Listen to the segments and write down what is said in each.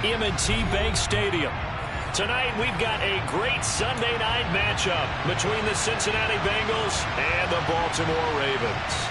M&T Bank Stadium. Tonight, we've got a great Sunday night matchup between the Cincinnati Bengals and the Baltimore Ravens.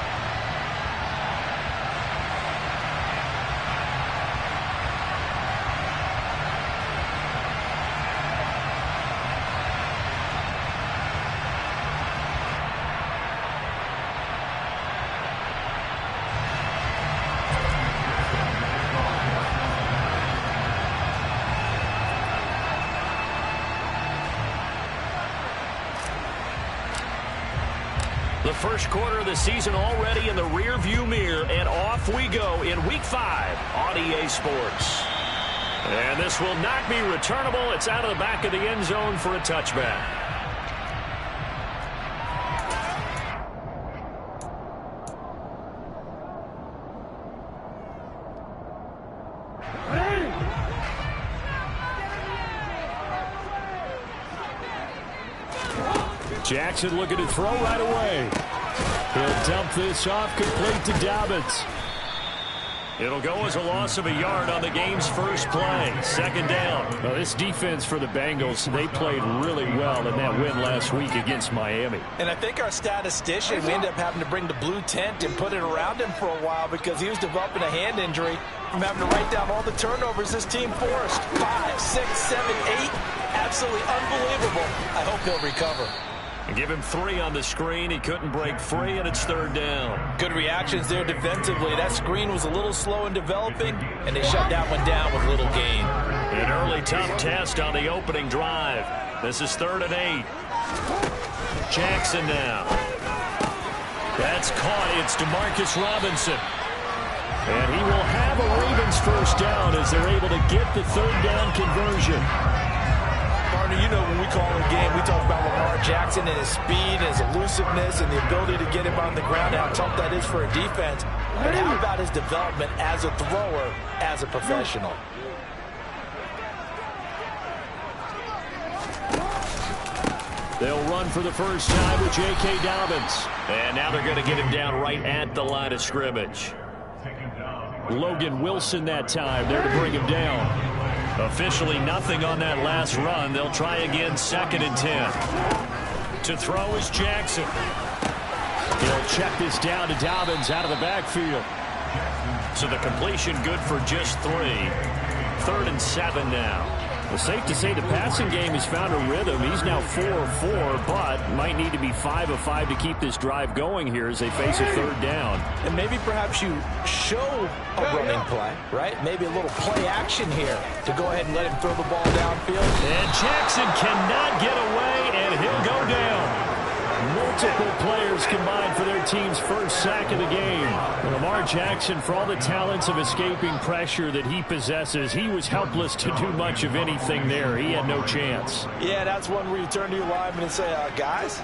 The first quarter of the season already in the rearview mirror, and off we go in Week 5 on EA Sports. And this will not be returnable. It's out of the back of the end zone for a touchback. Jackson looking to throw right away. He'll dump this off complete to Dobbins. It'll go as a loss of a yard on the game's first play. Second down. Well, this defense for the Bengals, they played really well in that win last week against Miami. And I think our statistician, we ended up having to bring the blue tent and put it around him for a while because he was developing a hand injury from having to write down all the turnovers this team forced. 5, 6, 7, 8. Absolutely unbelievable. I hope he'll recover. Give him 3 on the screen. He couldn't break free, and it's third down. Good reactions there defensively. That screen was a little slow in developing, and they shut that one down with little gain. An early tough test on the opening drive. This is 3rd and 8. Jackson now. That's caught. It's DeMarcus Robinson. And he will have a Ravens first down as they're able to get the third down conversion. You know, when we call a game, we talk about Lamar Jackson and his speed, his elusiveness, and the ability to get him on the ground, how tough that is for a defense. But how about his development as a thrower, as a professional? They'll run for the first time with J.K. Dobbins. And now they're going to get him down right at the line of scrimmage. Logan Wilson that time there to bring him down. Officially nothing on that last run. They'll try again, 2nd and 10. To throw is Jackson. He'll check this down to Dobbins out of the backfield. So the completion good for just 3. 3rd and 7 now. Well, safe to say the passing game has found a rhythm. He's now 4 of 4, but might need to be 5 of 5 to keep this drive going here as they face a third down. And maybe perhaps you show a running play, right? Maybe a little play action here to go ahead and let him throw the ball downfield. And Jackson cannot get away, and he'll go down. Multiple players combined for their team's first sack of the game. Lamar Jackson, for all the talents of escaping pressure that he possesses, he was helpless to do much of anything there. He had no chance. Yeah, that's one where you turn to your lineman and say, guys,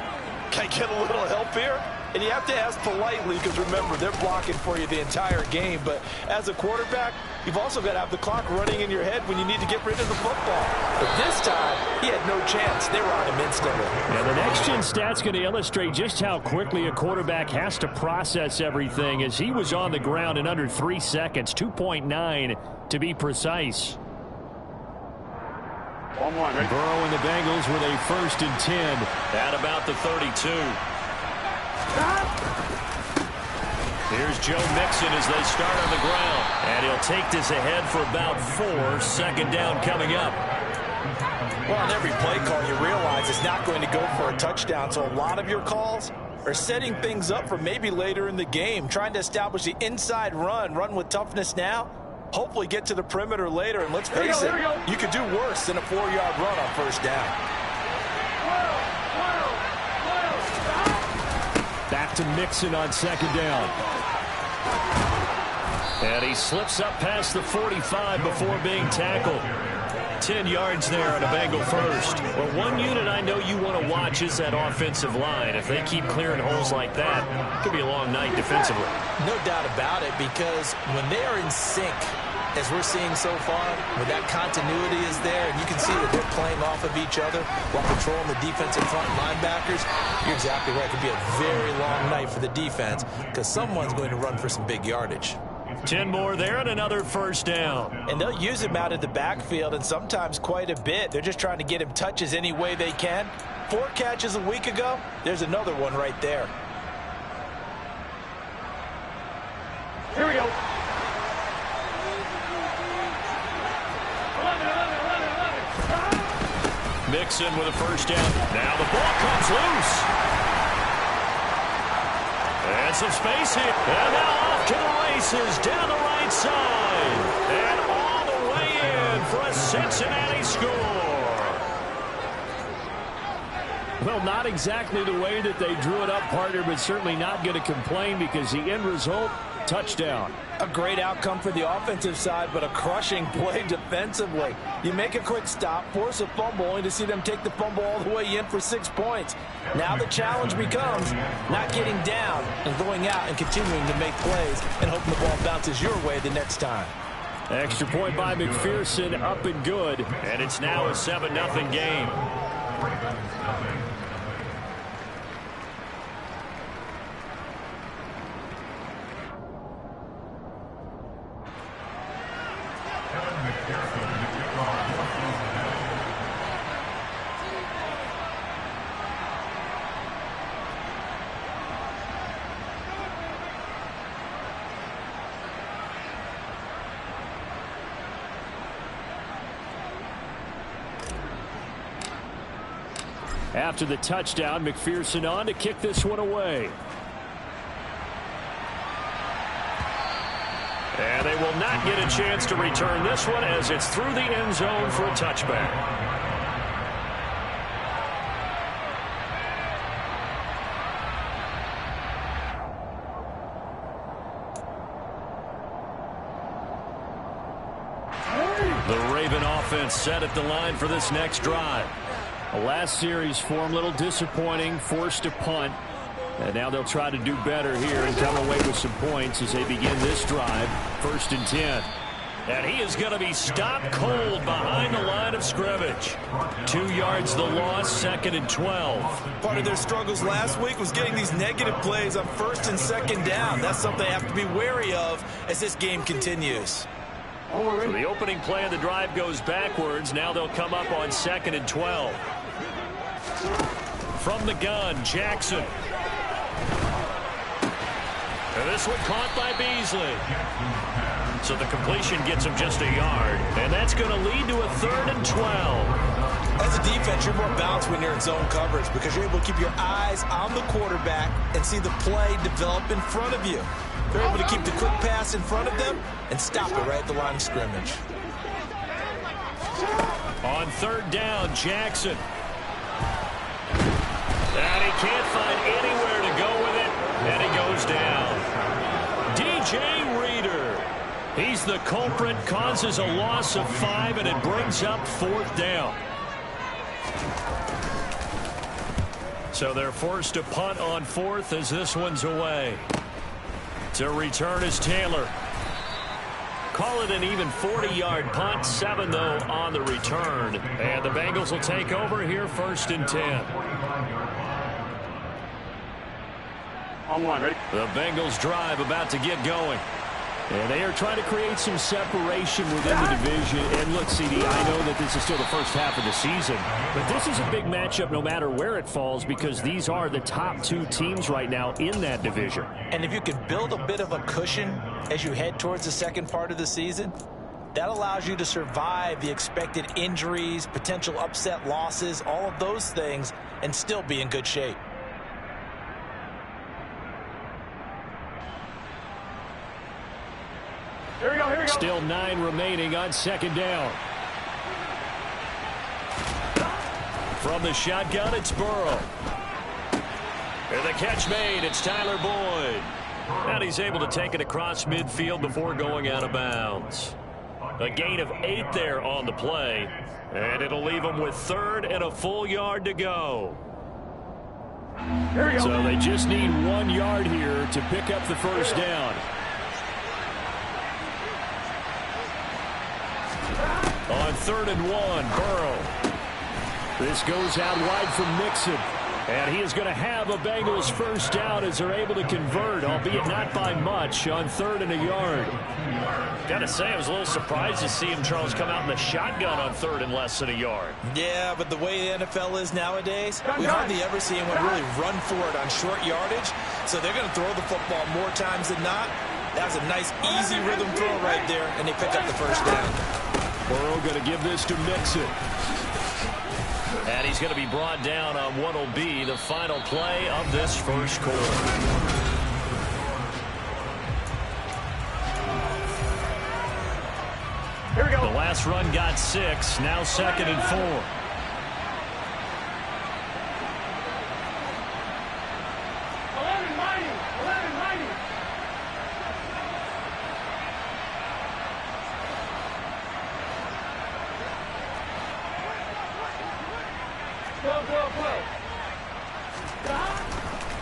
can I get a little help here? And you have to ask politely because, remember, they're blocking for you the entire game. But as a quarterback, you've also got to have the clock running in your head when you need to get rid of the football. But this time, he had no chance. They were on him instantly. And the next-gen stat's going to illustrate just how quickly a quarterback has to process everything, as he was on the ground in under 3 seconds, 2.9 to be precise. Burrow and the Bengals with a 1st and 10 at about the 32. Here's Joe Mixon as they start on the ground. And he'll take this ahead for about 4. 2nd down coming up. Well, on every play call, you realize it's not going to go for a touchdown. So a lot of your calls are setting things up for maybe later in the game, trying to establish the inside run with toughness now. Hopefully get to the perimeter later. And let's face it, you could do worse than a 4-yard run on 1st down. Back to Mixon on 2nd down. And he slips up past the 45 before being tackled. 10 yards there on a Bengal first. Well, one unit I know you want to watch is that offensive line. If they keep clearing holes like that, it could be a long night defensively. No doubt about it, because when they are in sync, as we're seeing so far, when that continuity is there, and you can see that they're playing off of each other while controlling the defensive front linebackers, you're exactly right. It could be a very long night for the defense because someone's going to run for some big yardage. 10 more there and another first down. And they'll use him out of the backfield, and sometimes quite a bit. They're just trying to get him touches any way they can. 4 catches a week ago. There's another one right there. Here we go. Mixon with a first down. Now the ball comes loose. And some space here. And now off to the races down the right side. And all the way in for a Cincinnati score. Well, not exactly the way that they drew it up, partner, but certainly not going to complain because the end result, touchdown. A great outcome for the offensive side, but a crushing play defensively. You make a quick stop, force a fumble, only to see them take the fumble all the way in for 6 points. Now the challenge becomes not getting down and going out and continuing to make plays and hoping the ball bounces your way the next time. Extra point by McPherson, up and good, and it's now a 7-0 game. After the touchdown, McPherson on to kick this one away. And they will not get a chance to return this one as it's through the end zone for a touchback. The Raven offense set at the line for this next drive. The last series for them, a little disappointing, forced a punt. And now they'll try to do better here and come away with some points as they begin this drive. 1st and 10. And he is going to be stopped cold behind the line of scrimmage. 2 yards the loss, 2nd and 12. Part of their struggles last week was getting these negative plays on 1st and 2nd down. That's something they have to be wary of as this game continues. So the opening play of the drive goes backwards. Now they'll come up on 2nd and 12. From the gun, Jackson. And this one caught by Beasley. So the completion gets him just a yard. And that's going to lead to a 3rd and 12. As a defense, you're more balanced when you're in zone coverage because you're able to keep your eyes on the quarterback and see the play develop in front of you. They're able to keep the quick pass in front of them and stop it right at the line of scrimmage. On 3rd down, Jackson. And he can't find anywhere to go with it, and he goes down. DJ Reader. He's the culprit, causes a loss of 5, and it brings up 4th down. So they're forced to punt on 4th as this one's away. To return is Taylor. Call it an even 40-yard punt. 7, though, on the return. And the Bengals will take over here 1st and 10. On 1, ready? The Bengals drive about to get going. And they are trying to create some separation within the division. And look, CD, I know that this is still the first half of the season, but this is a big matchup no matter where it falls because these are the top 2 teams right now in that division. And if you can build a bit of a cushion as you head towards the second part of the season, that allows you to survive the expected injuries, potential upset losses, all of those things, and still be in good shape. Here we go, here we go. Still 9 remaining on 2nd down. From the shotgun, it's Burrow. And the catch made, it's Tyler Boyd. And he's able to take it across midfield before going out of bounds. A gain of 8 there on the play. And it'll leave him with 3rd and a full yard to go. Here we go. So they just need 1 yard here to pick up the first down. On 3rd and 1, Burrow. This goes out wide from Mixon. And he is going to have a Bengals first down as they're able to convert, albeit not by much, on 3rd and a yard. Got to say, I was a little surprised to see him, Charles, come out in the shotgun on 3rd and less than a yard. Yeah, but the way the NFL is nowadays, we hardly ever see anyone really run for it on short yardage. So they're going to throw the football more times than not. That was a nice, easy rhythm throw right there, and they pick up the first down. Burrow going to give this to Mixon. And he's going to be brought down on what will be the final play of this first quarter. Here we go. The last run got 6. Now 2nd and 4.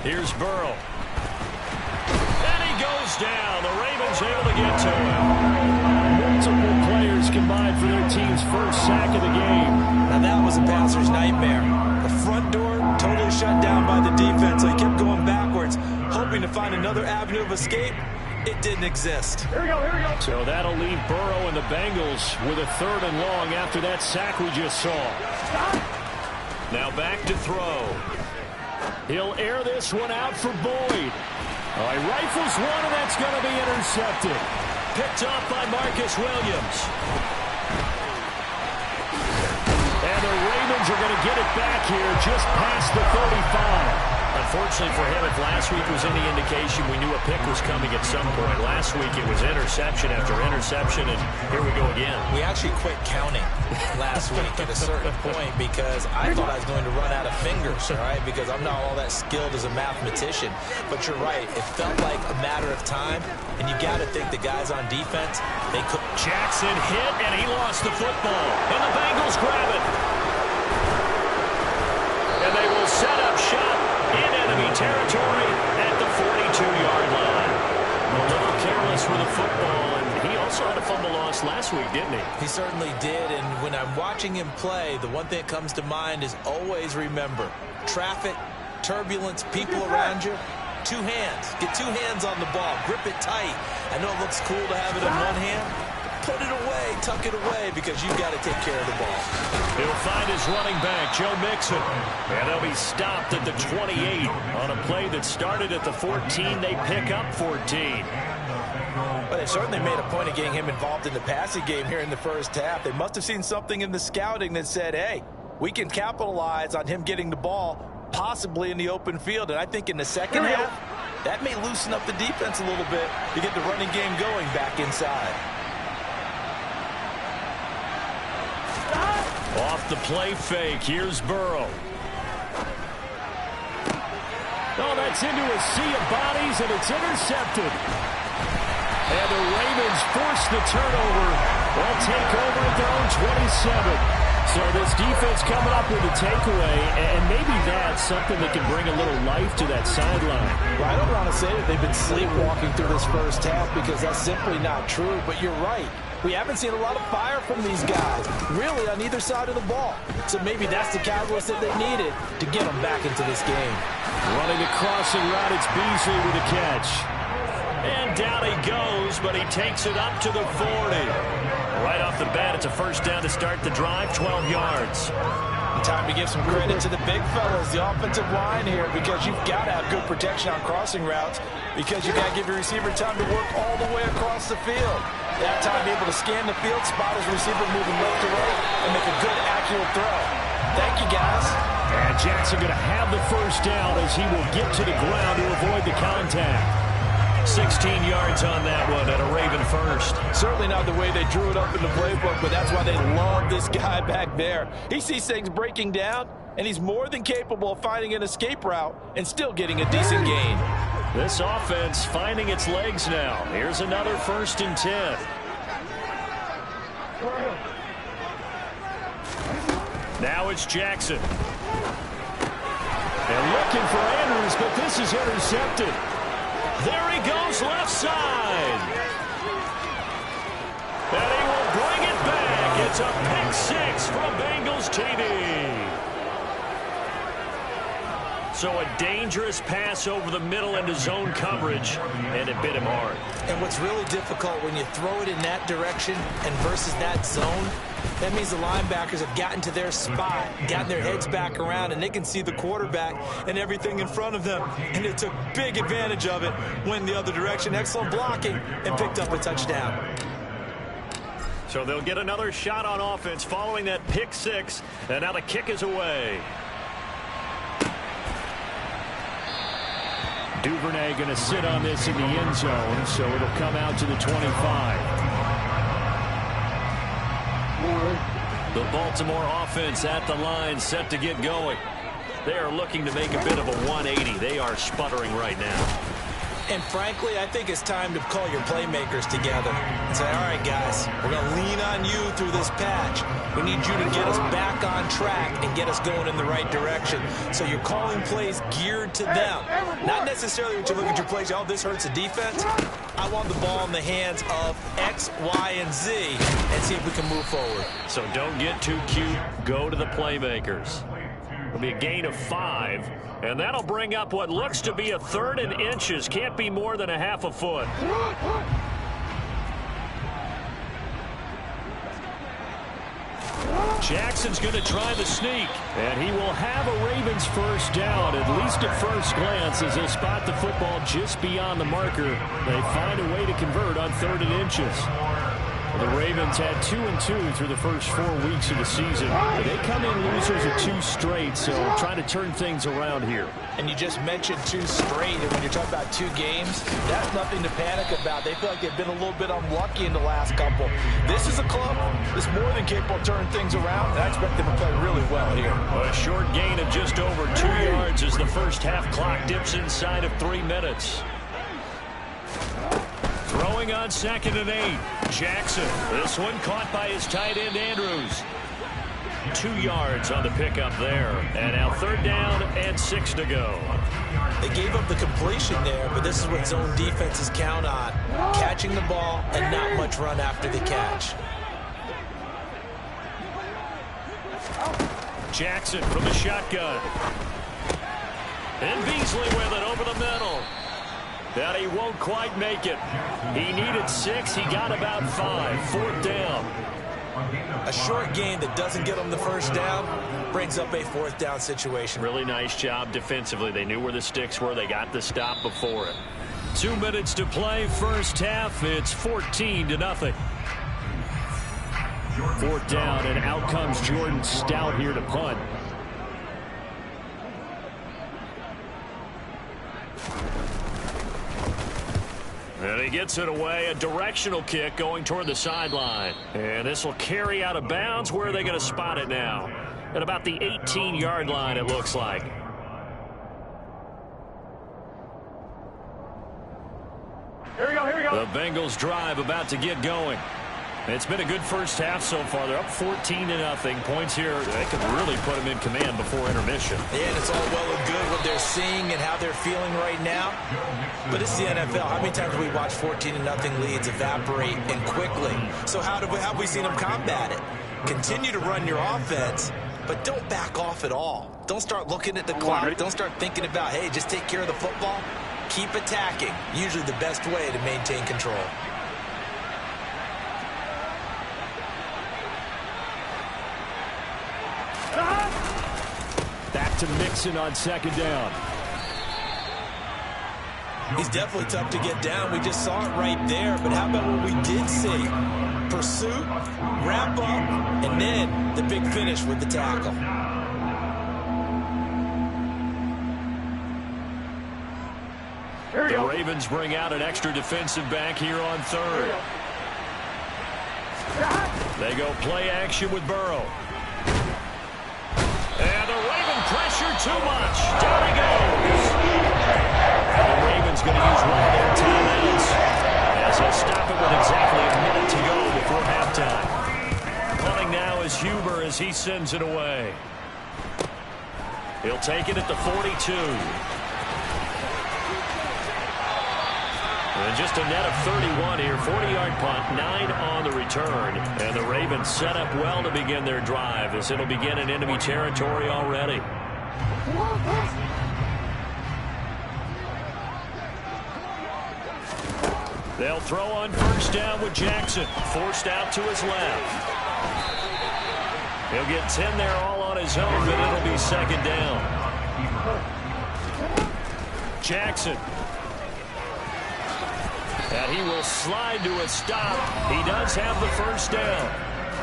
Here's Burrow. And he goes down. The Ravens able to get to him. Multiple players combined for their team's first sack of the game. Now that was a passer's nightmare. The front door totally shut down by the defense. So he kept going backwards, hoping to find another avenue of escape. It didn't exist. Here we go, here we go. So that'll leave Burrow and the Bengals with a 3rd and long after that sack we just saw. Now back to throw. He'll air this one out for Boyd. He rifles one, and that's going to be intercepted. Picked off by Marcus Williams. And the Ravens are going to get it back here just past the 35. Unfortunately for him, if last week was any indication, we knew a pick was coming at some point. Last week it was interception after interception, and here we go again. We actually quit counting last week at a certain point because I thought I was going to run out of fingers, all right, because I'm not all that skilled as a mathematician. But you're right. It felt like a matter of time, and you got to think the guys on defense, they could. Jackson hit, and he lost the football. And the Bengals grab it. And they will set up shop in enemy territory at the 42-yard line. A little careless with the football, and he also had a fumble loss last week, didn't he? He certainly did, and when I'm watching him play, the one thing that comes to mind is always remember, traffic, turbulence, people around you, 2 hands. Get 2 hands on the ball. Grip it tight. I know it looks cool to have it in one hand. Put it away, tuck it away, because you've got to take care of the ball. He'll find his running back, Joe Mixon. And they'll be stopped at the 28 on a play that started at the 14. They pick up 14. Well, they certainly made a point of getting him involved in the passing game here in the first half. They must have seen something in the scouting that said, hey, we can capitalize on him getting the ball possibly in the open field. And I think in the second half, that may loosen up the defense a little bit to get the running game going back inside. Off the play fake, here's Burrow. Oh, that's into a sea of bodies, and it's intercepted. And the Ravens force the turnover. They'll take over at their own 27. So this defense coming up with a takeaway, and maybe that's something that can bring a little life to that sideline. Well, I don't want to say that they've been sleepwalking through this first half because that's simply not true, but you're right. We haven't seen a lot of fire from these guys, really, on either side of the ball. So maybe that's the catalyst that they needed to get them back into this game. Running the crossing route, it's Beasley with a catch. And down he goes, but he takes it up to the 40. Right off the bat, it's a first down to start the drive, 12 yards. Time to give some credit to the big fellas, the offensive line here, because you've got to have good protection on crossing routes because you've got to give your receiver time to work all the way across the field. That time, be able to scan the field, spot his receiver moving left to right, and make a good, accurate throw. Thank you, guys. And Jackson going to have the first down as he will get to the ground to avoid the contact. 16 yards on that one and a Raven first. Certainly not the way they drew it up in the playbook, but that's why they love this guy back there. He sees things breaking down, and he's more than capable of finding an escape route and still getting a decent gain. This offense finding its legs now. Here's another 1st and 10. Now it's Jackson. They're looking for Andrews, but this is intercepted. There he goes, left side. And he will bring it back. It's a pick 6 from Bengals TV. So a dangerous pass over the middle into zone coverage, and it bit him hard. And what's really difficult when you throw it in that direction and versus that zone, that means the linebackers have gotten to their spot, gotten their heads back around, and they can see the quarterback and everything in front of them. And they took big advantage of it, went the other direction, excellent blocking, and picked up a touchdown. So they'll get another shot on offense following that pick six, and now the kick is away. Duvernay going to sit on this in the end zone, so it'll come out to the 25. The Baltimore offense at the line, set to get going. They are looking to make a bit of a 180. They are sputtering right now. And frankly, I think it's time to call your playmakers together and say, all right, guys, we're going to lean on you through this patch. We need you to get us back on track and get us going in the right direction. So you're calling plays geared to them. Not necessarily when you look at your plays, oh, this hurts the defense. I want the ball in the hands of X, Y, and Z and see if we can move forward. So don't get too cute. Go to the playmakers. It'll be a gain of 5. And that'll bring up what looks to be a 3rd and inches. Can't be more than a half a foot. Jackson's going to try the sneak. And he will have a Ravens first down, at least at first glance, as they spot the football just beyond the marker. They find a way to convert on 3rd and inches. The Ravens had 2-2 through the first 4 weeks of the season. They come in losers of 2 straight, so trying to turn things around here. And you just mentioned 2 straight, and when you're talking about 2 games, that's nothing to panic about. They feel like they've been a little bit unlucky in the last couple. This is a club that's more than capable of turning things around, and I expect them to play really well here. A short gain of just over 2 yards as the first half clock dips inside of 3 minutes. Throwing on 2nd and 8. Jackson. This one caught by his tight end, Andrews. 2 yards on the pickup there. And now 3rd down and 6 to go. They gave up the completion there, but this is what zone defenses count on. Catching the ball and not much run after the catch. Jackson from the shotgun. And Beasley with it over the middle. That he won't quite make it. He needed 6. He got about 5. 4th down. A short gain that doesn't get them the first down brings up a 4th down situation. Really nice job defensively. They knew where the sticks were. They got the stop before it. 2 minutes to play first half. It's 14-0. 4th down, and out comes Jordan Stout here to punt. And he gets it away, a directional kick going toward the sideline. And this will carry out of bounds. Where are they going to spot it now? At about the 18-yard line, it looks like. Here we go, here we go. The Bengals drive about to get going. It's been a good first half so far. They're up 14-0. Points here, they could really put them in command before intermission. Yeah, and it's all well and good what they're seeing and how they're feeling right now. But it's the NFL. How many times have we watched 14-0 leads evaporate and quickly? So how have we seen them combat it? Continue to run your offense, but don't back off at all. Don't start looking at the clock. Don't start thinking about, hey, just take care of the football. Keep attacking. Usually the best way to maintain control. Back to Mixon on 2nd down. He's definitely tough to get down. We just saw it right there. But how about what we did see? Pursuit, wrap up, and then the big finish with the tackle. The Ravens bring out an extra defensive back here on 3rd. They go play action with Burrow. And the Raven pressure too much. Down he goes. And the Ravens going to use one of their timeouts as they stop it with exactly a minute to go before halftime. Punting now is Huber as he sends it away. He'll take it at the 42. And just a net of 31 here. 40-yard punt, 9 on the return. And the Ravens set up well to begin their drive as it'll begin in enemy territory already. They'll throw on first down with Jackson. Forced out to his left. He'll get 10 there all on his own, but it'll be second down. Jackson. And he will slide to a stop. He does have the first down.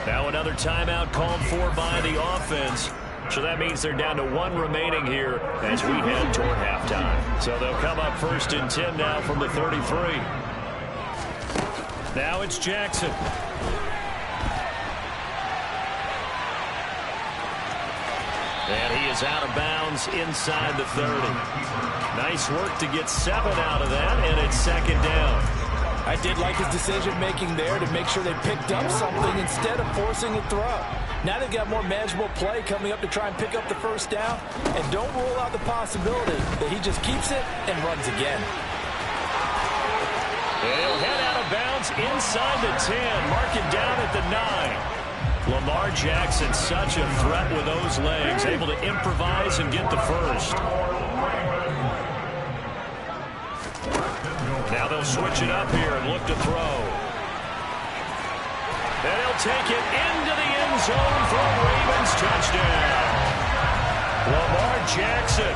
Now another timeout called for by the offense. So that means they're down to 1 remaining here as we head toward halftime. So they'll come up first and 10 now from the 33. Now it's Jackson. And he is out of bounds inside the 30. Nice work to get 7 out of that, and it's second down. I did like his decision-making there to make sure they picked up something instead of forcing a throw. Now they've got more manageable play coming up to try and pick up the first down, and don't rule out the possibility that he just keeps it and runs again. And he'll head out of bounds inside the 10, mark it down at the 9. Lamar Jackson, such a threat with those legs, able to improvise and get the first. Now they'll switch it up here and look to throw. And he'll take it into the end zone for a Ravens touchdown. Lamar Jackson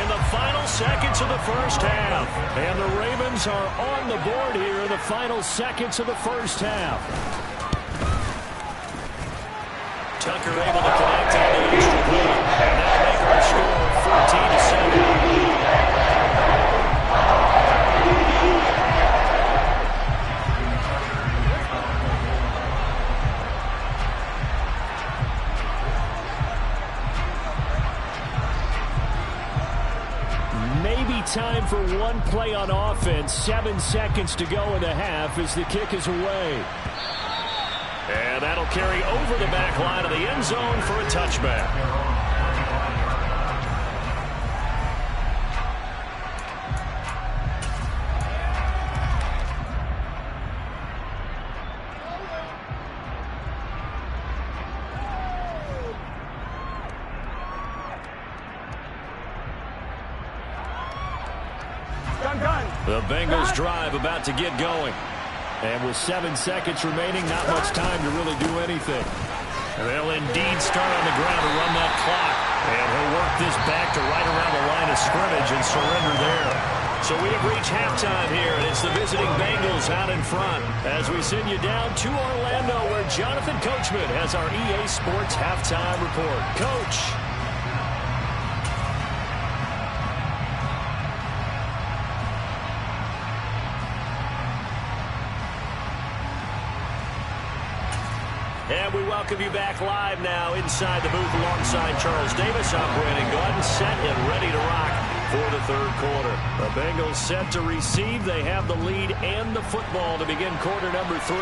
in the final seconds of the first half. And the Ravens are on the board here in the final seconds of the first half. Tucker able to connect on the extra point. And that'll make our score 14-7. Time for one play on offense. 7 seconds to go in the half as the kick is away. And that'll carry over the back line of the end zone for a touchback. The Bengals drive about to get going. And with 7 seconds remaining, not much time to really do anything. They'll indeed start on the ground to run that clock. And he'll work this back to right around the line of scrimmage and surrender there. So we have reached halftime here, and it's the visiting Bengals out in front as we send you down to Orlando, where Jonathan Coachman has our EA Sports halftime report. Coach. And we welcome you back live now inside the booth alongside Charles Davis, operating gun, set and ready to rock for the third quarter. The Bengals set to receive. They have the lead and the football to begin quarter number 3.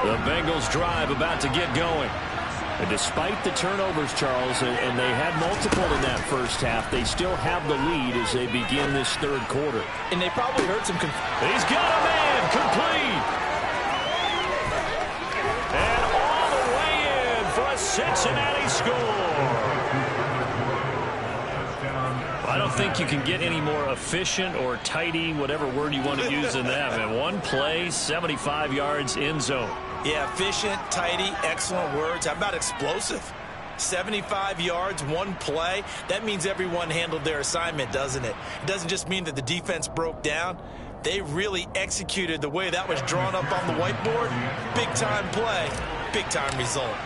The Bengals drive about to get going. And despite the turnovers, Charles, and they had multiple in that first half, they still have the lead as they begin this third quarter. And they probably heard some... He's got a man, complete. And all the way in for a Cincinnati score. I don't think you can get any more efficient or tidy, whatever word you want to use in that. Man, one play, 75 yards, end zone. Yeah, efficient, tidy, excellent words. How about explosive? 75 yards, one play. That means everyone handled their assignment, doesn't it? It doesn't just mean that the defense broke down. They really executed the way that was drawn up on the whiteboard. Big-time play, big-time result.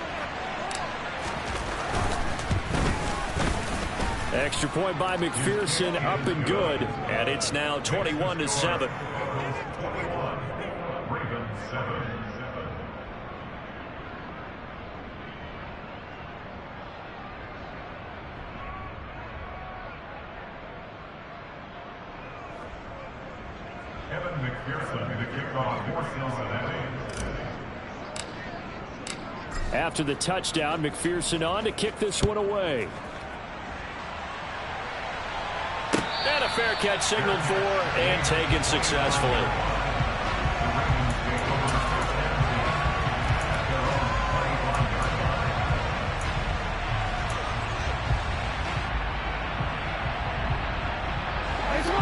Extra point by McPherson, up and good. And it's now 21-7. After the touchdown, McPherson on to kick this one away. And a fair catch signaled for and taken successfully.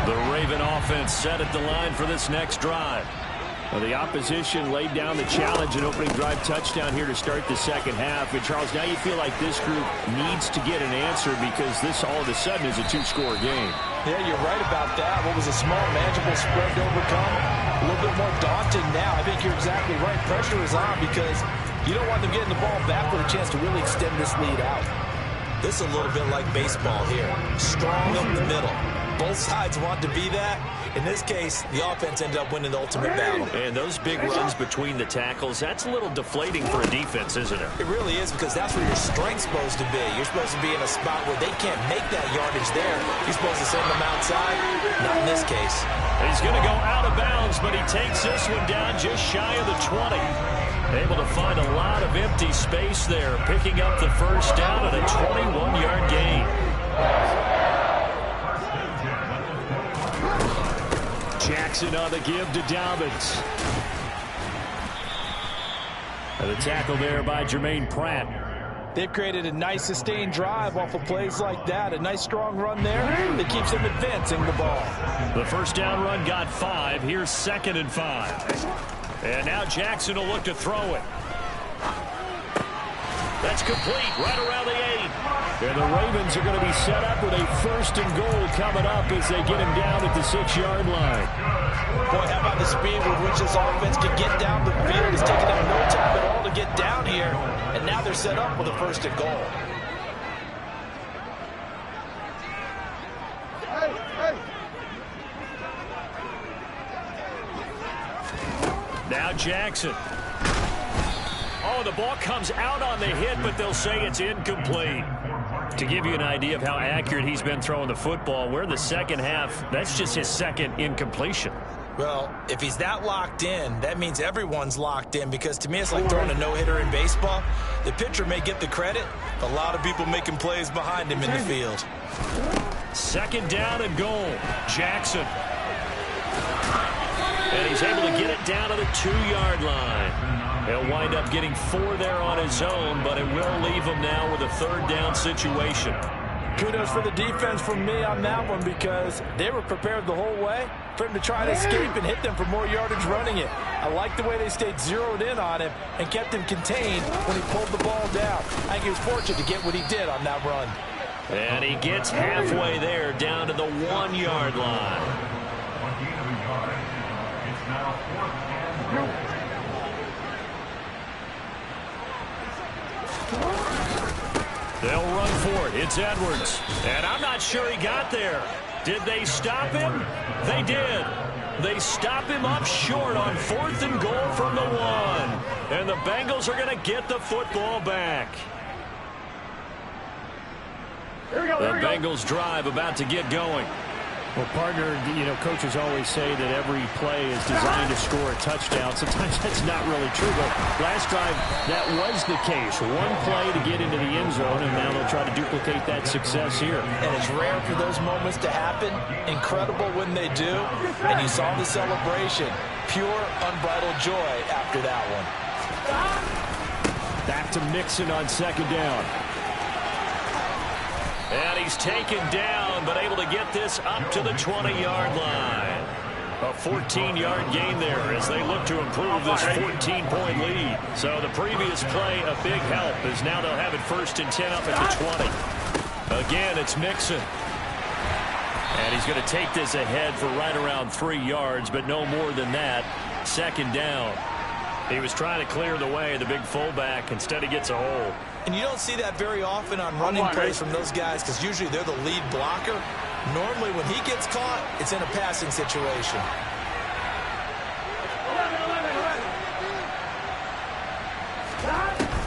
The Raven offense set at the line for this next drive. Well, the opposition laid down the challenge and opening drive touchdown here to start the second half. And, Charles, now you feel like this group needs to get an answer because this all of a sudden is a two-score game. Yeah, you're right about that. What was a small, manageable spread to overcome, a little bit more daunting now. I think you're exactly right. Pressure is on because you don't want them getting the ball back with a chance to really extend this lead out. This is a little bit like baseball here. Strong up the middle. Both sides want to be that. In this case, the offense ended up winning the ultimate battle. And those big runs between the tackles, that's a little deflating for a defense, isn't it? It really is, because that's where your strength's supposed to be. You're supposed to be in a spot where they can't make that yardage there. You're supposed to send them outside. Not in this case. He's going to go out of bounds, but he takes this one down just shy of the 20. Able to find a lot of empty space there, picking up the first down at a 21-yard gain. Jackson on the give to Dobbins. And the tackle there by Jermaine Pratt. They've created a nice sustained drive off of plays like that. A nice strong run there that keeps them advancing the ball. The first down run got 5. Here's 2nd and 5. And now Jackson will look to throw it. That's complete right around the 8. And the Ravens are going to be set up with a 1st and goal coming up as they get him down at the 6-yard line. Boy, how about the speed with which this offense can get down the field? It's taken them no time at all to get down here. And now they're set up with a 1st and goal. Now Jackson. Oh, the ball comes out on the hit, but they'll say it's incomplete. To give you an idea of how accurate he's been throwing the football, we're in the second half. That's just his 2nd incompletion. Well, if he's that locked in, that means everyone's locked in, because to me it's like throwing a no-hitter in baseball. The pitcher may get the credit, a lot of people making plays behind him in the field. 2nd down and goal. Jackson. And he's able to get it down to the 2-yard line. He'll wind up getting 4 there on his own, but it will leave him now with a 3rd down situation. Kudos for the defense from me on that one, because they were prepared the whole way for him to try to escape and hit them for more yardage running it. I like the way they stayed zeroed in on him and kept him contained when he pulled the ball down. I think he was fortunate to get what he did on that run. And he gets halfway there, down to the 1-yard line. They'll run for it. It's Edwards. And I'm not sure he got there. Did they stop him? They did. They stop him up short on 4th and goal from the 1. And the Bengals are going to get the football back. The Bengals drive about to get going. Well, partner, you know, coaches always say that every play is designed to score a touchdown. Sometimes that's not really true, but last drive, that was the case. One play to get into the end zone, and now they'll try to duplicate that success here. And it's rare for those moments to happen. Incredible when they do. And you saw the celebration. Pure, unbridled joy after that one. Back to Mixon on 2nd down. And he's taken down, but able to get this up to the 20-yard line. A 14-yard gain there as they look to improve this 14-point lead. So the previous play, a big help, as now they'll have it 1st and 10 up at the 20. Again, it's Mixon. And he's going to take this ahead for right around 3 yards, but no more than that. 2nd down. He was trying to clear the way, the big fullback. Instead, he gets a hole. And you don't see that very often on running plays from those guys, because usually they're the lead blocker. Normally, when he gets caught, it's in a passing situation.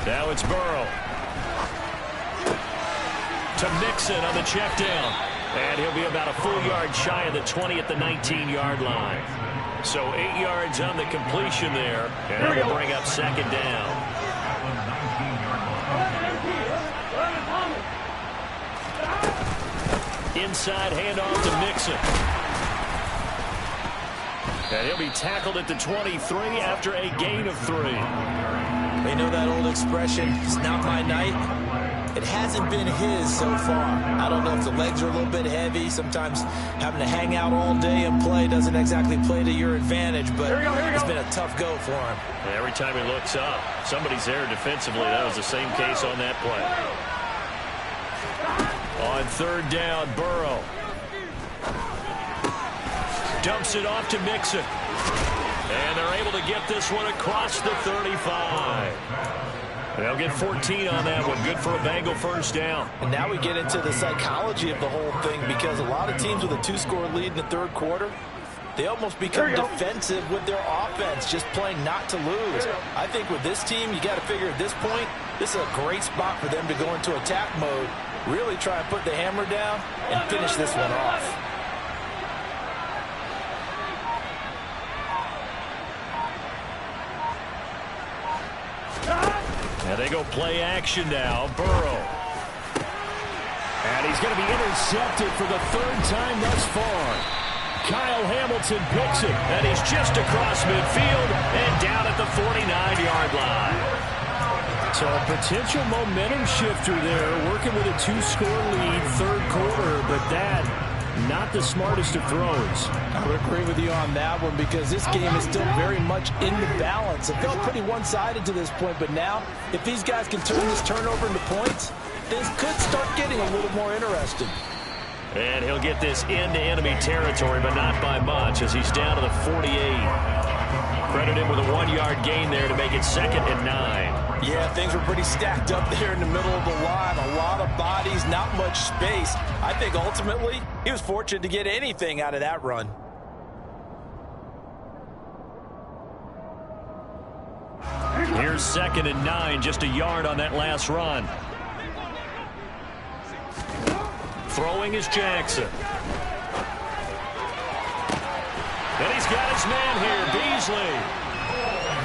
Now it's Burrow. To Mixon on the check down. And he'll be about a full yard shy of the 20 at the 19-yard line. So 8 yards on the completion there. And that will bring up 2nd down. Inside handoff to Mixon. And he'll be tackled at the 23 after a gain of 3. They know that old expression, it's not my night. It hasn't been his so far. I don't know if the legs are a little bit heavy. Sometimes having to hang out all day and play doesn't exactly play to your advantage, but it's been a tough go for him. And every time he looks up, somebody's there defensively. That was the same case on that play. On third down, Burrow. Dumps it off to Mixon. And they're able to get this one across the 35. They'll get 14 on that one. Good for a Bengal first down. And now we get into the psychology of the whole thing, because a lot of teams with a 2-score lead in the third quarter, they almost become defensive with their offense, just playing not to lose. I think with this team, you got to figure at this point, this is a great spot for them to go into attack mode, really try and put the hammer down and finish this one off. And they go play action now. Burrow. And he's going to be intercepted for the third time thus far. Kyle Hamilton picks it, and he's just across midfield and down at the 49-yard line. So a potential momentum shifter there, working with a 2-score lead, third quarter, but that, not the smartest of throws. I would agree with you on that one, because this game is still very much in the balance. It felt pretty one-sided to this point, but now, if these guys can turn this turnover into points, things could start getting a little more interesting. And he'll get this into enemy territory, but not by much, as he's down to the 48. Credit him with a 1-yard gain there to make it 2nd and 9. Yeah, things were pretty stacked up there in the middle of the line. A lot of bodies, not much space. I think ultimately he was fortunate to get anything out of that run. Here's 2nd and 9, just a yard on that last run. Throwing is Jackson. And he's got his man here, Beasley.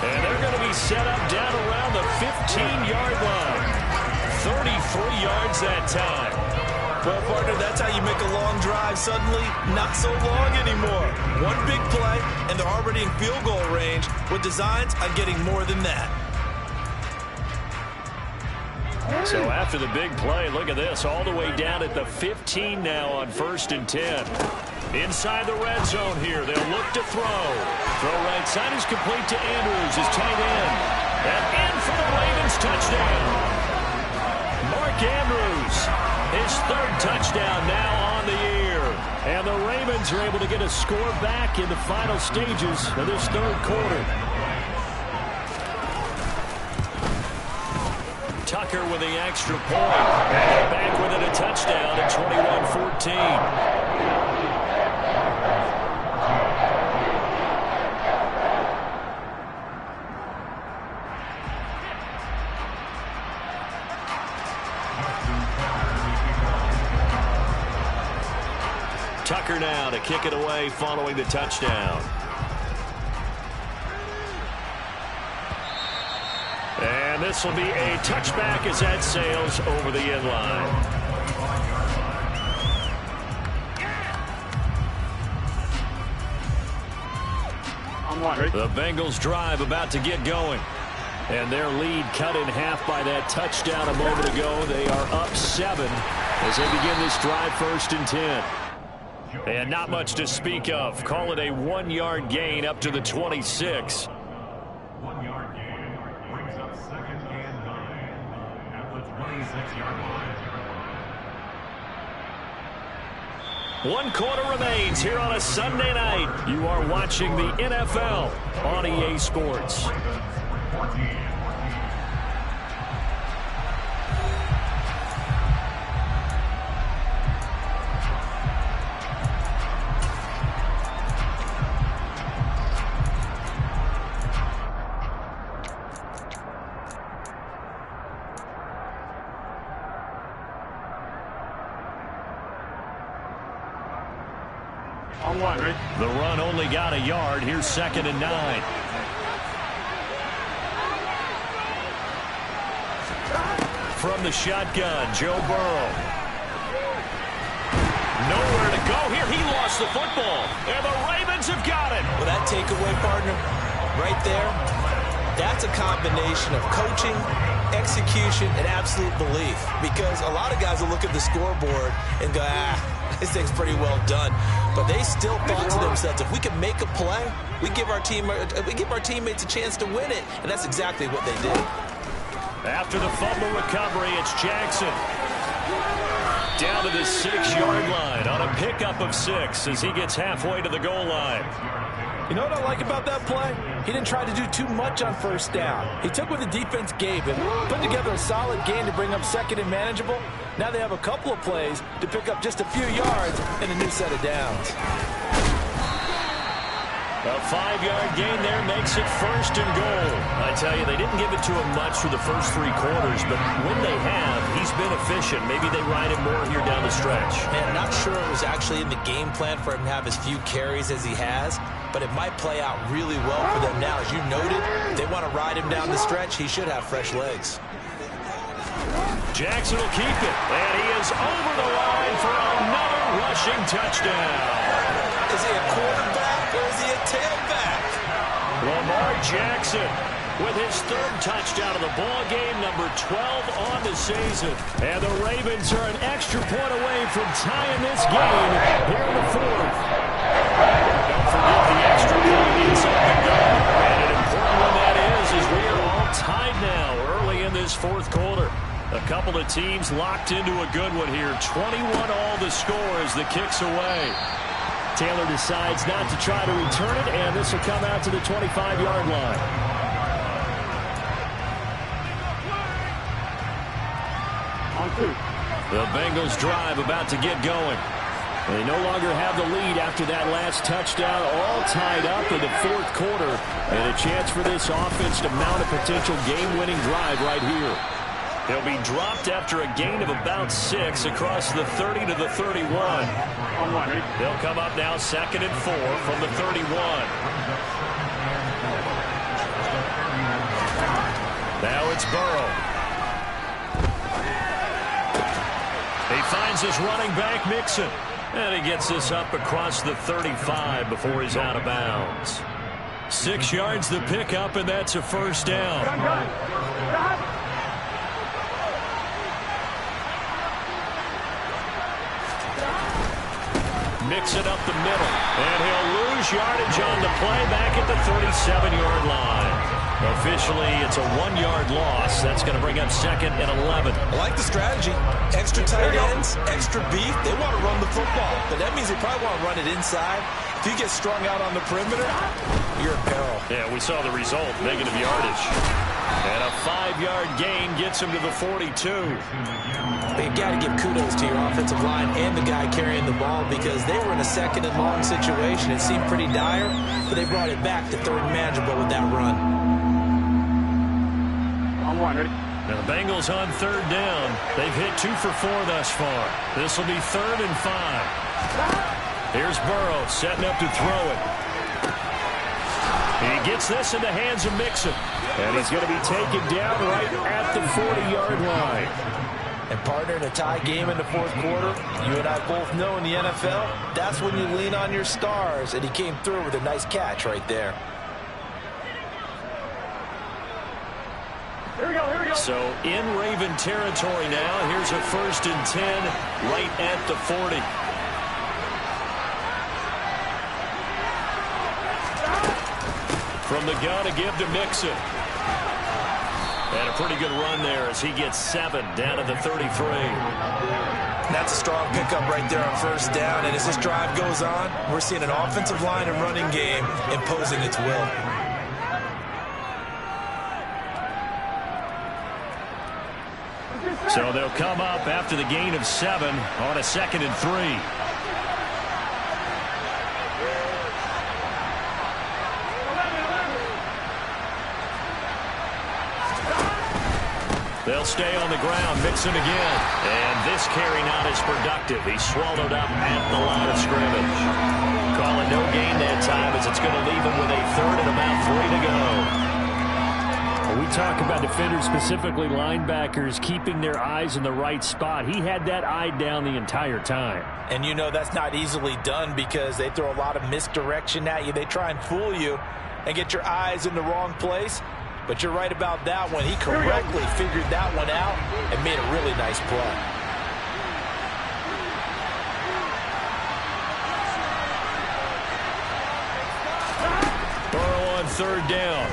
And they're going to be set up down around the 15-yard line. 33 yards that time. Well, partner, that's how you make a long drive suddenly not so long anymore. One big play, and they're already in field goal range with designs on getting more than that. So after the big play, look at this, all the way down at the 15 now on 1st and 10. Inside the red zone here, they'll look to throw. Throw right side is complete to Andrews, his tight end. And in for the Ravens touchdown. Mark Andrews, his 3rd touchdown now on the year. And the Ravens are able to get a score back in the final stages of this 3rd quarter. Tucker with the extra point. And back with it, a touchdown at 21-14. Tucker now to kick it away following the touchdown. And this will be a touchback as that sails over the end line. The Bengals drive about to get going. And their lead cut in half by that touchdown a moment ago. They are up 7 as they begin this drive 1st and 10. And not much to speak of. Call it a 1-yard gain up to the 26. 1-yard gain brings up 2nd and 9 at the 26-yard line. 1 quarter remains here on a Sunday night. You are watching the NFL on EA Sports. The run only got a yard. Here's 2nd and 9. From the shotgun, Joe Burrow. Nowhere to go here. He lost the football. And the Ravens have got it. Well, that takeaway, partner, right there, that's a combination of coaching execution, and absolute belief. Because a lot of guys will look at the scoreboard and go, this thing's pretty well done. But they still thought to themselves, if we can make a play, we give our teammates a chance to win it. And that's exactly what they did. After the fumble recovery, it's Jackson. Down to the 6-yard line on a pickup of 6 as he gets halfway to the goal line. You know what I like about that play? He didn't try to do too much on first down. He took what the defense gave him, put together a solid gain to bring up second and manageable. Now they have a couple of plays to pick up just a few yards and a new set of downs. A 5-yard gain there makes it 1st and goal. I tell you, they didn't give it to him much through the first 3 quarters, but when they have, he's been efficient. Maybe they ride him more here down the stretch. Man, not sure it was actually in the game plan for him to have as few carries as he has, but it might play out really well for them now. As you noted, if they want to ride him down the stretch, he should have fresh legs. Jackson will keep it, and he is over the line for another rushing touchdown. Is he a quarterback or is he a tailback? Lamar Jackson with his 3rd touchdown of the ball game, number 12 on the season. And the Ravens are an extra point away from tying this game here in the 4th. Don't forget the extra point inside the goal. And an important one that is as we are all tied now early in this 4th quarter. A couple of teams locked into a good one here. 21 all the score as the kick's away. Taylor decides not to try to return it, and this will come out to the 25-yard line. The Bengals drive about to get going. They no longer have the lead after that last touchdown, all tied up in the 4th quarter, and a chance for this offense to mount a potential game-winning drive right here. He'll be dropped after a gain of about 6 across the 30 to the 31. They'll come up now 2nd and 4 from the 31. Now it's Burrow. He finds his running back, Mixon. And he gets this up across the 35 before he's out of bounds. 6 yards the pickup, and that's a 1st down. Mix it up the middle, and he'll lose yardage on the play back at the 37-yard line. Officially, it's a 1-yard loss. That's going to bring up 2nd and 11. I like the strategy. Extra tight ends, extra beef. They want to run the football, but that means they probably want to run it inside. If you get strung out on the perimeter, you're in peril. Yeah, we saw the result, negative yardage. And a 5-yard gain gets him to the 42. But you got to give kudos to your offensive line and the guy carrying the ball because they were in a 2nd and long situation. It seemed pretty dire, but they brought it back to 3rd and manageable with that run. Now the Bengals on 3rd down. They've hit 2 for 4 thus far. This will be 3rd and 5. Here's Burrow setting up to throw it. He gets this in the hands of Mixon. And he's going to be taken down right at the 40-yard line. And partner, in a tie game in the 4th quarter, you and I both know in the NFL, that's when you lean on your stars. And he came through with a nice catch right there. Here we go. So in Raven territory now. Here's a 1st and 10 right at the 40. From the gun to give to Mixon. And a pretty good run there as he gets 7 down to the 33. That's a strong pickup right there on 1st down. And as this drive goes on, we're seeing an offensive line and running game imposing its will. So they'll come up after the gain of 7 on a 2nd and 3. They'll stay on the ground, Mixon again. And this carry not as productive. He's swallowed up at the line of scrimmage. Calling no gain that time as it's going to leave him with a 3rd and about 3 to go. We talk about defenders, specifically linebackers, keeping their eyes in the right spot. He had that eye down the entire time. And you know that's not easily done because they throw a lot of misdirection at you. They try and fool you and get your eyes in the wrong place. But you're right about that one. He correctly figured that one out and made a really nice play. Burrow on third down.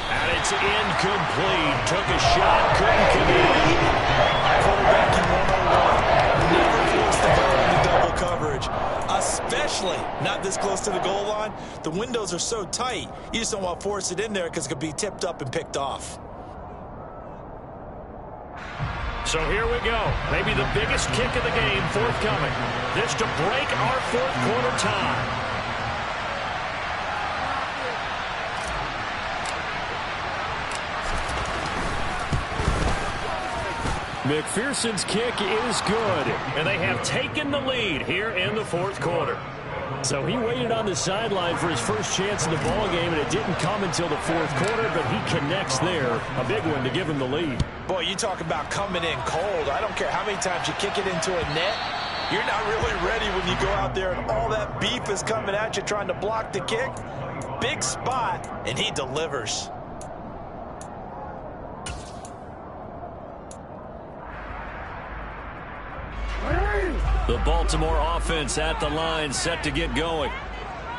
And it's incomplete. Took a shot, couldn't commit. Quarterbacking 101. Never force the ball into double coverage, especially not this close to the goal line. The windows are so tight, you just don't want to force it in there because it could be tipped up and picked off. So here we go. Maybe the biggest kick of the game forthcoming. This to break our fourth quarter tie. McPherson's kick is good, and they have taken the lead here in the fourth quarter. So he waited on the sideline for his first chance in the ball game, and it didn't come until the fourth quarter, but he connects there. A big one to give him the lead. Boy, you talk about coming in cold. I don't care how many times you kick it into a net. You're not really ready when you go out there and all that beef is coming at you trying to block the kick. Big spot, and he delivers. The Baltimore offense at the line, set to get going.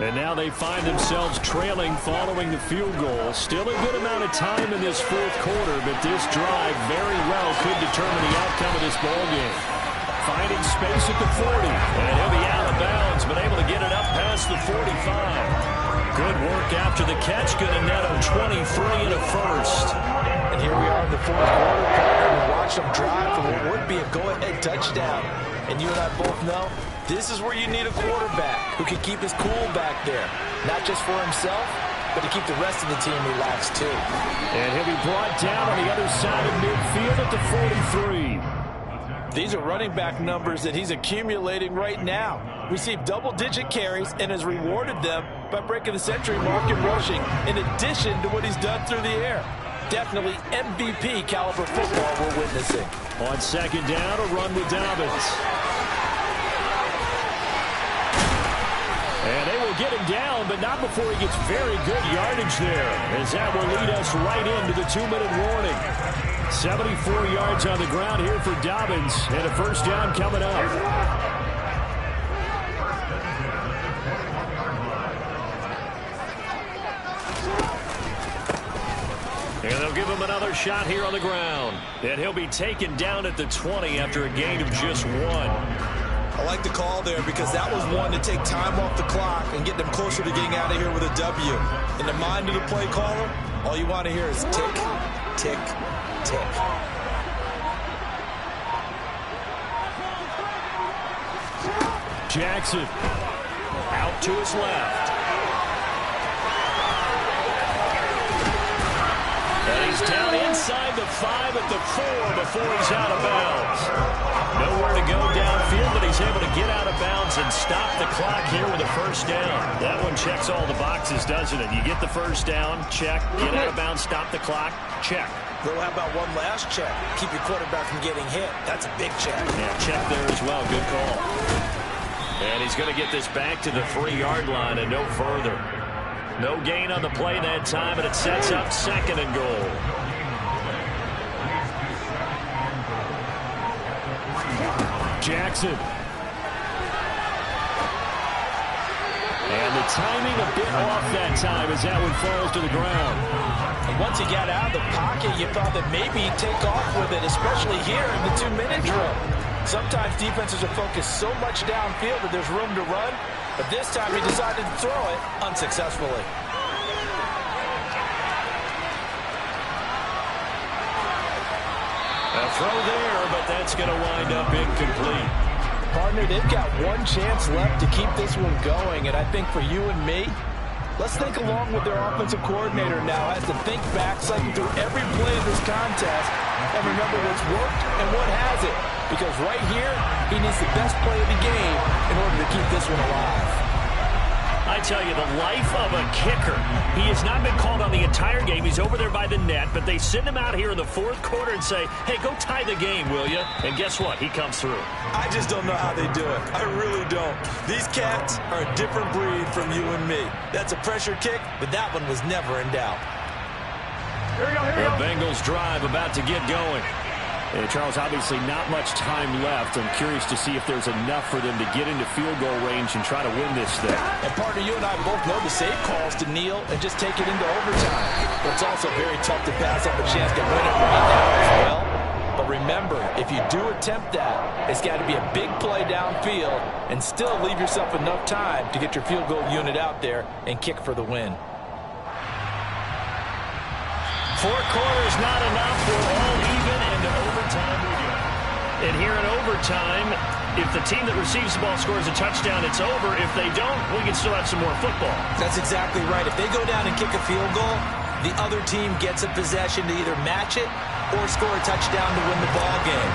And now they find themselves trailing following the field goal. Still a good amount of time in this fourth quarter, but this drive very well could determine the outcome of this ball game. Finding space at the 40, and he'll be out of bounds, but able to get it up past the 45. Good work after the catch, going to net him 23 and a first. And here we are in the fourth quarter, partner, and watch them drive for what would be a go-ahead touchdown. And you and I both know this is where you need a quarterback who can keep his cool back there. Not just for himself, but to keep the rest of the team relaxed too. And he'll be brought down on the other side of midfield at the 43. These are running back numbers that he's accumulating right now. Received double-digit carries and has rewarded them by breaking the century mark in rushing, in addition to what he's done through the air. Definitely MVP caliber football we're witnessing. On second down, a run with Dobbins. And they will get him down, but not before he gets very good yardage there, as that will lead us right into the 2-minute warning. 74 yards on the ground here for Dobbins, and a first down coming up. And they'll give him another shot here on the ground. And he'll be taken down at the 20 after a gain of just 1. I like the call there because that was one to take time off the clock and get them closer to getting out of here with a W. In the mind of the play caller, all you want to hear is tick, tick, tick. Jackson out to his left. And he's down inside the 5 at the 4 before he's out of bounds. Nowhere to go downfield, but he's able to get out of bounds and stop the clock here with a first down. That one checks all the boxes, doesn't it? You get the first down, check. Get out of bounds, stop the clock, check. Well, how about one last check? Keep your quarterback from getting hit. That's a big check. Yeah, check there as well. Good call. And he's going to get this back to the 3-yard line and no further. No gain on the play that time, and it sets up second and goal. Jackson. And the timing a bit off that time as that one falls to the ground. And once he got out of the pocket, you thought that maybe he'd take off with it, especially here in the 2-minute drill. Sometimes defenses are focused so much downfield that there's room to run. But this time he decided to throw it unsuccessfully. A throw there, but that's going to wind up incomplete. Partner, they've got one chance left to keep this one going. And I think for you and me, let's think along with their offensive coordinator now as to think back, cycle through every play of this contest, and remember what's worked and what hasn't. Because right here, he needs the best play of the game in order to keep this one alive. I I tell you, the life of a kicker. He has not been called on the entire game. He's over there by the net, but they send him out here in the fourth quarter and say, hey, go tie the game, will you? And guess what? He comes through. I just don't know how they do it. I really don't. These cats are a different breed from you and me. That's a pressure kick, but that one was never in doubt. Here we go, here we The go. Bengals drive about to get going. And Charles, obviously not much time left. I'm curious to see if there's enough for them to get into field goal range and try to win this thing. And partner, you and I both know the save calls to kneel and just take it into overtime. But it's also very tough to pass up a chance to win it right now as well. But remember, if you do attempt that, it's got to be a big play downfield and still leave yourself enough time to get your field goal unit out there and kick for the win. 4 quarters not enough. We're all even into overtime we go. And here in overtime, if the team that receives the ball scores a touchdown, it's over. If they don't, we can still have some more football. That's exactly right. If they go down and kick a field goal, the other team gets a possession to either match it or score a touchdown to win the ball game.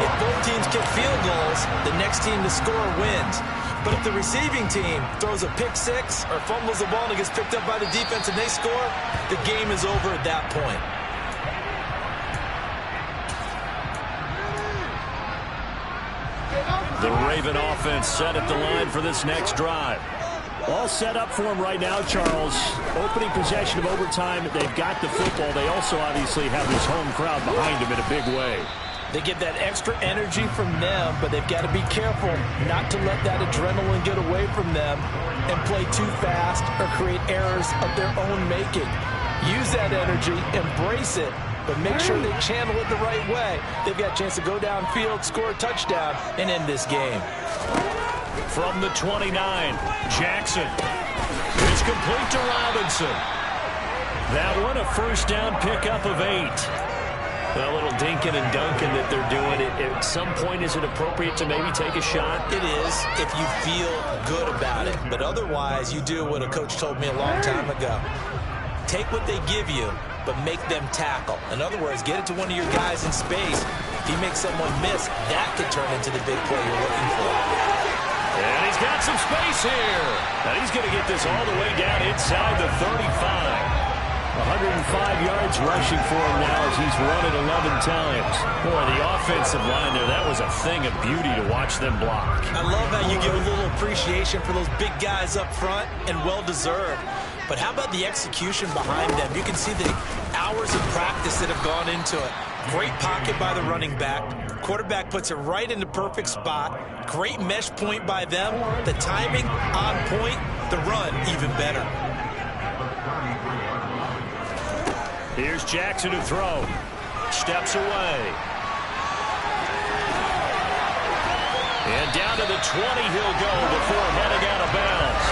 If both teams kick field goals, the next team to score wins. But if the receiving team throws a pick six or fumbles the ball and it gets picked up by the defense and they score, the game is over at that point. The Raven offense set at the line for this next drive. All set up for him right now, Charles. Opening possession of overtime. They've got the football. They also obviously have this home crowd behind them in a big way. They get that extra energy from them, but they've got to be careful not to let that adrenaline get away from them and play too fast or create errors of their own making. Use that energy, embrace it, but make sure they channel it the right way. They've got a chance to go downfield, score a touchdown, and end this game. From the 29, Jackson. It's complete to Robinson. That one a first down pickup of 8. A little dinking and dunking that they're doing. At some point, is it appropriate to maybe take a shot? It is if you feel good about it. But otherwise, you do what a coach told me a long time ago. Take what they give you, but make them tackle. In other words, get it to one of your guys in space. If he makes someone miss, that could turn into the big play you're looking for. And he's got some space here. And he's going to get this all the way down inside the 35. 105 yards rushing for him now as he's run it 11 times. Boy, the offensive line there, that was a thing of beauty to watch them block. I love how you give a little appreciation for those big guys up front, and well-deserved. But how about the execution behind them? You can see the hours of practice that have gone into it. Great pocket by the running back. Quarterback puts it right in the perfect spot. Great mesh point by them. The timing on point. The run even better. Here's Jackson to throw. Steps away. And down to the 20 he'll go before heading out of bounds.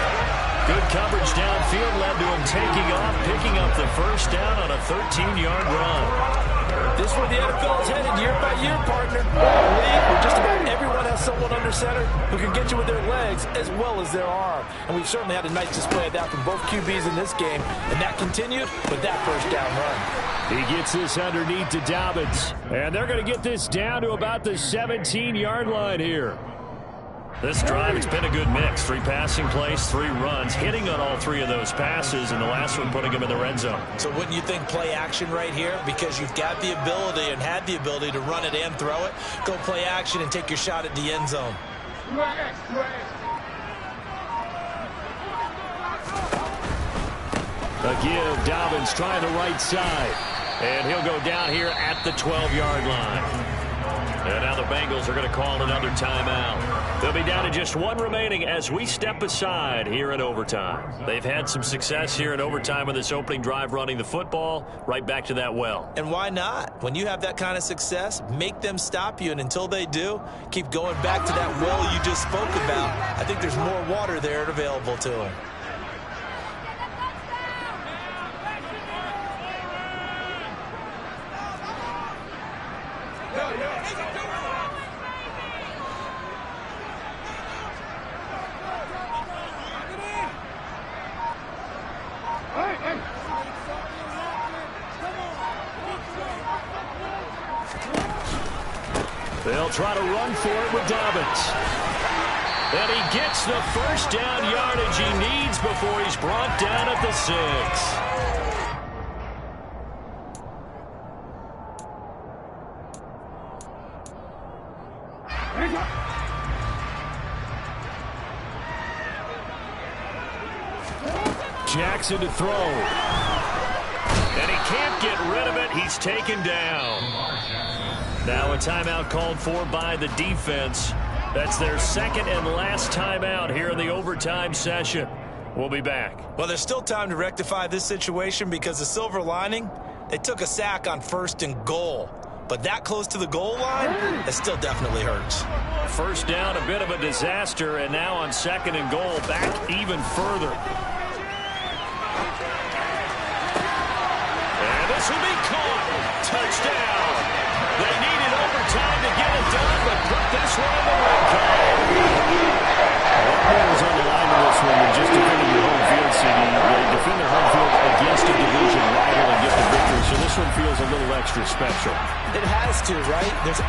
Good coverage downfield led to him taking off, picking up the first down on a 13-yard run. This is where the NFL is headed year by year, partner. A league where just about everyone has someone under center who can get you with their legs as well as their arm. And we've certainly had a nice display of that from both QBs in this game. And that continued with that first down run. He gets this underneath to Dobbins. And they're going to get this down to about the 17-yard line here. This drive, it's been a good mix. 3 passing plays, 3 runs, hitting on all 3 of those passes, and the last one putting him in the red zone. So wouldn't you think play action right here? Because you've got the ability and had the ability to run it and throw it. Go play action and take your shot at the end zone. A give, Dobbins trying the right side. And he'll go down here at the 12-yard line. And now the Bengals are going to call another timeout. They'll be down to just 1 remaining as we step aside here in overtime. They've had some success here in overtime with this opening drive running the football. Right back to that well. And why not? When you have that kind of success, make them stop you. And until they do, keep going back to that well you just spoke about. I think there's more water there available to them. They'll try to run for it with Dobbins. 2 And he gets the first down yardage he needs before he's brought down at the 6. Jackson to throw. And he can't get rid of it. He's taken down. Now a timeout called for by the defense. That's their second and last timeout here in the overtime session. We'll be back. Well, there's still time to rectify this situation because the silver lining, they took a sack on 1st and goal. But that close to the goal line, it still definitely hurts. First down, a bit of a disaster, and now on 2nd and goal, back even further. And this will be caught. Touchdown. They needed overtime to get it done, but put this one in the red column. What was on the line of this one than just defending your home field, CD? They defend their home field against a division rival and get the victory, so this one feels a little extra special. It has to, right? There's